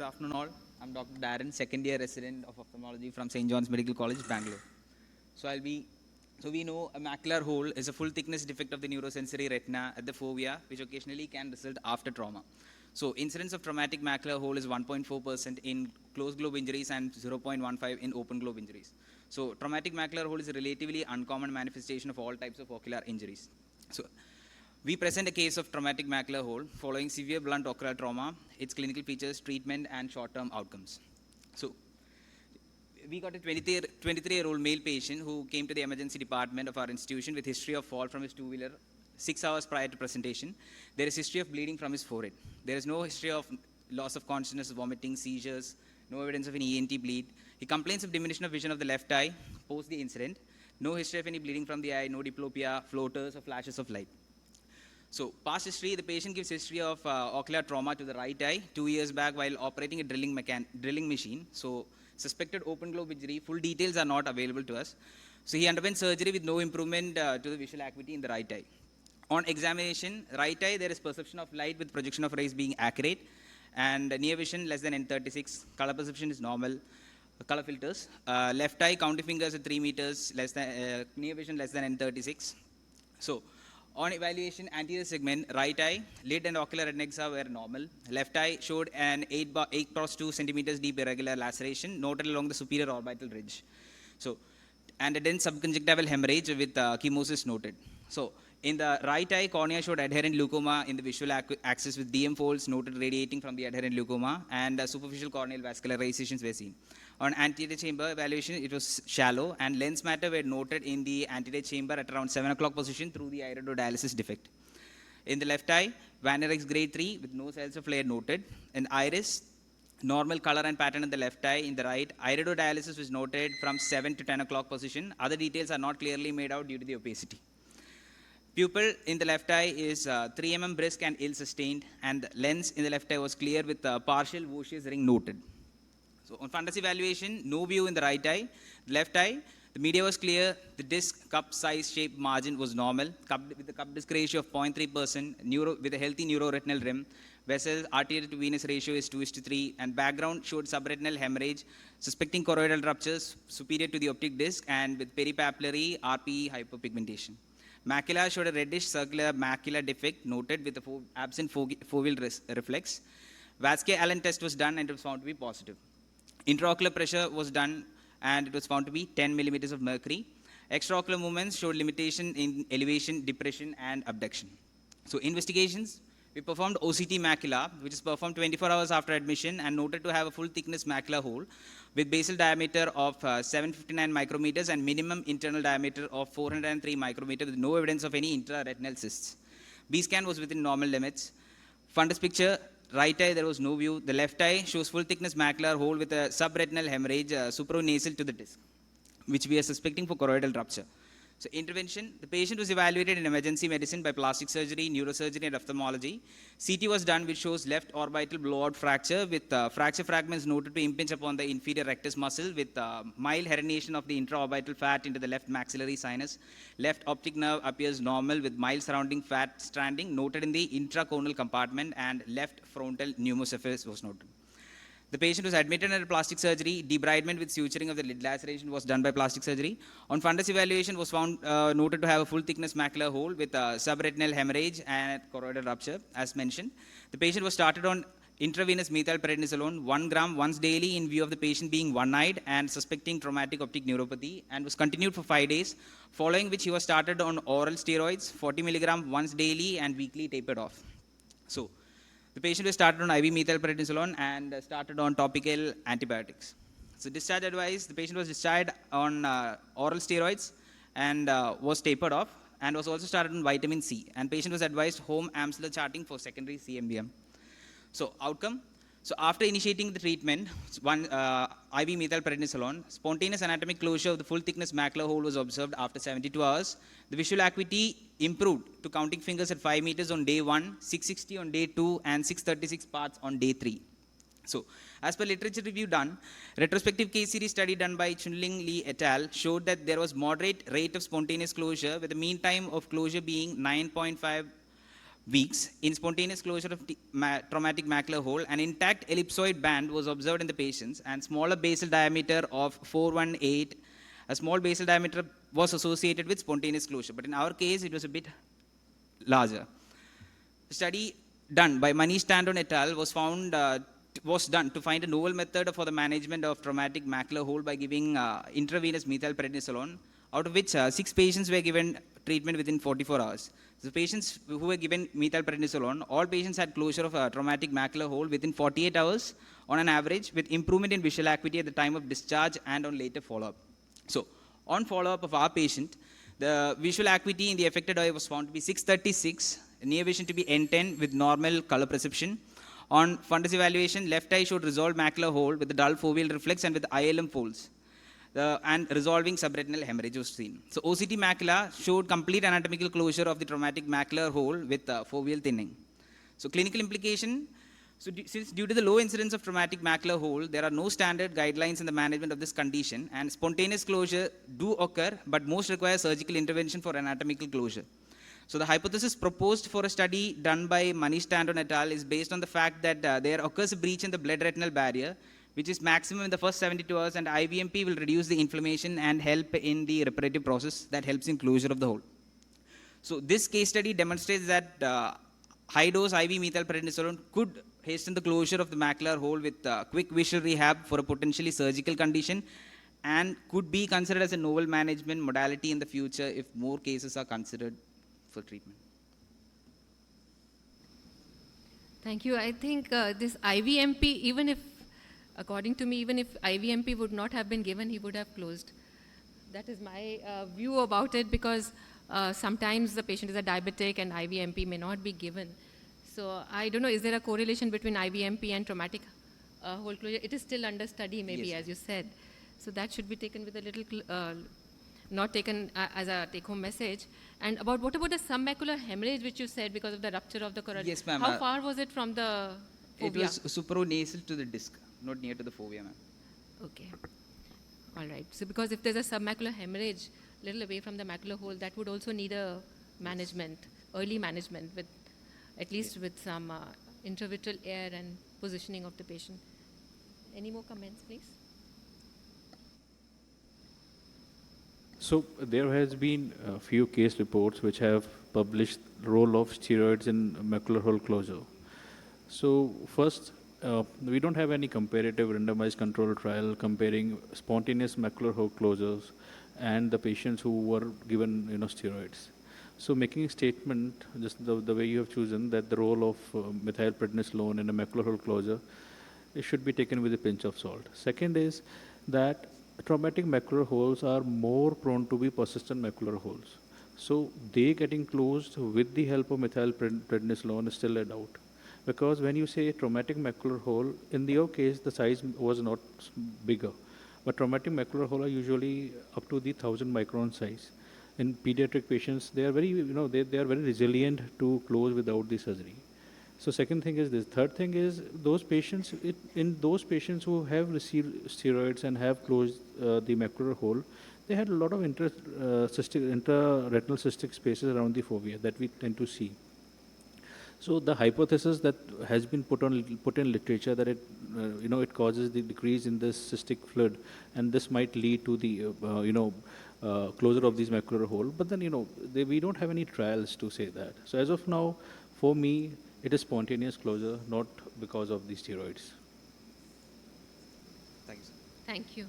Good afternoon all. I'm Dr. Darrin, second year resident of ophthalmology from St. John's Medical College, Bangalore. So we know a macular hole is a full thickness defect of the neurosensory retina at the fovea, which occasionally can result after trauma. So incidence of traumatic macular hole is 1.4% in closed globe injuries and 0.15 in open globe injuries. So traumatic macular hole is a relatively uncommon manifestation of all types of ocular injuries. So we present a case of traumatic macular hole following severe blunt ocular trauma, its clinical features, treatment, and short-term outcomes. So we got a 23-year-old male patient who came to the emergency department of our institution with history of fall from his two-wheeler 6 hours prior to presentation. There is history of bleeding from his forehead. There is no history of loss of consciousness, vomiting, seizures, no evidence of any ENT bleed. He complains of diminution of vision of the left eye post the incident. No history of any bleeding from the eye, no diplopia, floaters, or flashes of light. So past history, the patient gives history of ocular trauma to the right eye 2 years back while operating a drilling machine. So suspected open globe injury, full details are not available to us. So he underwent surgery with no improvement to the visual acuity in the right eye. On examination, right eye, there is perception of light with projection of rays being accurate, and near vision less than N36, color perception is normal, color filters. Left eye, counting fingers at 3 meters, near vision less than N36. So on evaluation, anterior segment, right eye, lid and ocular adnexa were normal. Left eye showed an 8 cross 2 centimeters deep irregular laceration noted along the superior orbital ridge. So, and a dense subconjunctival hemorrhage with chemosis noted. So, in the right eye, cornea showed adherent leukoma in the visual axis with DM folds noted radiating from the adherent leukoma, and superficial corneal vascularizations were seen. On anterior chamber evaluation, it was shallow, and lens matter were noted in the anterior chamber at around 7 o'clock position through the iridodialysis defect. In the left eye, Van Eyck's grade 3 with no cells of flare noted. In iris, normal color and pattern in the left eye. In the right, iridodialysis was noted from 7 to 10 o'clock position. Other details are not clearly made out due to the opacity. Pupil in the left eye is 3 mm brisk and ill-sustained, and the lens in the left eye was clear with partial Vossius ring noted. So on fundus evaluation, no view in the right eye. Left eye, the media was clear, the disc cup size shape margin was normal, with the cup disc ratio of 0.3%, with a healthy neuroretinal rim. Vessel arterial to venous ratio is 2:3, and background showed subretinal hemorrhage, suspecting choroidal ruptures superior to the optic disc and with peripapillary RPE hyperpigmentation. Macula showed a reddish circular macular defect noted with the absent foveal reflex. Vasquez-Allen test was done and it was found to be positive. Intraocular pressure was done and it was found to be 10 millimeters of mercury. Extraocular movements showed limitation in elevation, depression, and abduction. So investigations, we performed OCT macula, which is performed 24 hours after admission and noted to have a full thickness macular hole with basal diameter of 759 micrometers and minimum internal diameter of 403 micrometers with no evidence of any intraretinal cysts. B-scan was within normal limits. Fundus picture, right eye, there was no view. The left eye shows full thickness macular hole with a subretinal hemorrhage supranasal to the disc, which we are suspecting for choroidal rupture. So intervention, the patient was evaluated in emergency medicine by plastic surgery, neurosurgery, and ophthalmology. CT was done, which shows left orbital blowout fracture with fracture fragments noted to impinge upon the inferior rectus muscle with mild herniation of the intraorbital fat into the left maxillary sinus. Left optic nerve appears normal with mild surrounding fat stranding noted in the intraconal compartment, and left frontal pneumocephalus was noted. The patient was admitted under plastic surgery. Debridement with suturing of the lid laceration was done by plastic surgery. On fundus evaluation was found noted to have a full thickness macular hole with subretinal hemorrhage and choroidal rupture, as mentioned. The patient was started on intravenous methylprednisolone 1 gram once daily in view of the patient being one-eyed and suspecting traumatic optic neuropathy, and was continued for 5 days, following which he was started on oral steroids 40 milligram once daily and weekly tapered off. So the patient was started on IV methylprednisolone and started on topical antibiotics. So discharge advice, the patient was discharged on oral steroids and was tapered off, and was also started on vitamin C. And patient was advised home Amsler charting for secondary CMBM. So outcome, so after initiating the treatment, IV methylprednisolone, spontaneous anatomic closure of the full thickness macular hole was observed after 72 hours. The visual acuity improved to counting fingers at 5 meters on day 1, 660 on day 2, and 636 parts on day 3. So, as per literature review done, retrospective case series study done by Chunling Lee et al. Showed that there was moderate rate of spontaneous closure with the mean time of closure being 9.5 weeks, in spontaneous closure of traumatic macular hole, an intact ellipsoid band was observed in the patients, and smaller basal diameter of 418, a small basal diameter was associated with spontaneous closure. But in our case, it was a bit larger. The study done by Manish Tandon et al. Was done to find a novel method for the management of traumatic macular hole by giving intravenous methylprednisolone, out of which 6 patients were given treatment within 44 hours. The patients who were given methylprednisolone, all patients had closure of a traumatic macular hole within 48 hours on an average, with improvement in visual acuity at the time of discharge and on later follow-up. So, on follow-up of our patient, the visual acuity in the affected eye was found to be 636, near vision to be N10 with normal color perception. On fundus evaluation, left eye showed resolved macular hole with the dull foveal reflex and with ILM folds. And resolving subretinal hemorrhage was seen. So OCT macula showed complete anatomical closure of the traumatic macular hole with foveal thinning. So clinical implication, since due to the low incidence of traumatic macular hole, there are no standard guidelines in the management of this condition, and spontaneous closure do occur, but most require surgical intervention for anatomical closure. So the hypothesis proposed for a study done by Manish Tandon et al. Is based on the fact that there occurs a breach in the blood retinal barrier, which is maximum in the first 72 hours, and IVMP will reduce the inflammation and help in the reparative process that helps in closure of the hole. So this case study demonstrates that high-dose IV methylprednisolone could hasten the closure of the macular hole with quick visual rehab for a potentially surgical condition, and could be considered as a novel management modality in the future if more cases are considered for treatment. Thank you. I think this IVMP, even if, according to me, even if IVMP would not have been given, he would have closed. That is my view about it, because sometimes the patient is a diabetic and IVMP may not be given. So I don't know, is there a correlation between IVMP and traumatic hole closure? It is still under study, maybe, yes, as you said. So that should be taken with a little, not taken as a take-home message. And what about the submacular hemorrhage, which you said because of the rupture of the corona? Yes, ma'am. How far was it from the fovea? It was supranasal to the disc, not near to the fovea, ma'am. Okay. All right. So because if there's a submacular hemorrhage a little away from the macular hole, that would also need a management, early management, with at least with some intravitreal air and positioning of the patient. Any more comments, please? So there has been a few case reports which have published role of steroids in macular hole closure. So first, we don't have any comparative randomized control trial comparing spontaneous macular hole closures and the patients who were given steroids. So making a statement, just the way you have chosen, that the role of methylprednisolone in a macular hole closure, it should be taken with a pinch of salt. Second is that traumatic macular holes are more prone to be persistent macular holes. So they getting closed with the help of methylprednisolone is still a doubt. Because when you say traumatic macular hole, in your case, the size was not bigger. But traumatic macular hole are usually up to the 1000 micron size. In pediatric patients, they are very, they are very resilient to close without the surgery. So second thing is this. Third thing is those patients, in those patients who have received steroids and have closed the macular hole, they had a lot of intraretinal cystic spaces around the fovea that we tend to see. So the hypothesis that has been put in literature that it causes the decrease in this cystic fluid, and this might lead to the closure of these macular hole. But then we don't have any trials to say that. So as of now, for me, it is spontaneous closure, not because of the steroids. Thank you, sir. Thank you.